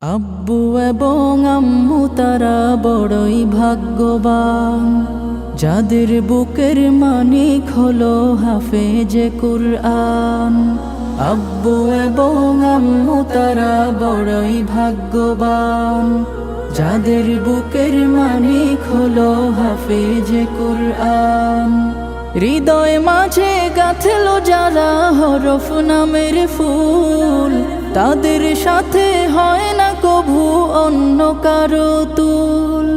আব্বু এবং আম্মু তারা বড়ই ভাগ্যবান, যাদের বুকের মানিক হলো হাফেজে কুরআন। আব্বু এবং আম্মু তারা বড়ই ভাগ্যবান, যাদের বুকের মানিক হলো হাফেজে কুরআন। হৃদয় মাঝে গাঁথলো যারা হরফ নামের ফুল, তাদের সাথে হয় না কভু অন্য কারো তুল।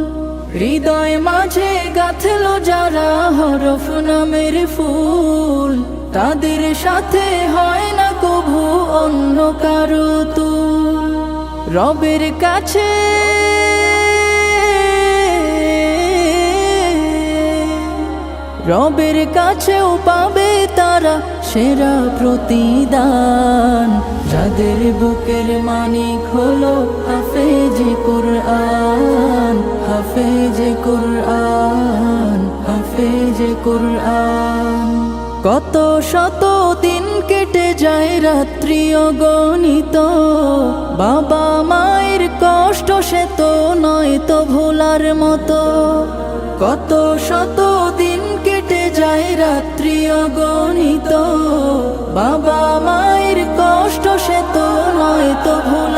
হৃদয় মাঝে গাঁথলো যারা হরফ নামের ফুল, তাদের সাথে হয় না কভু অন্য কারো তুল। রবের কাছে রবের কাছেও পাবে তারা সেরা প্রতিদান, যাদের বুকের মানিক হলো হাফেজে কুরআন, হাফেজে কুরআন, হাফেজে কুরআন। কত শত দিন কেটে যায় রাত্রি অগণিত, বাবা মায়ের কষ্ট সে তো নয় তো ভোলার মতো। কত শত দিন কেটে যায় রাত্রি অগণিত, বাবা মায়ের কষ্ট সে তো নয় তো ভোলার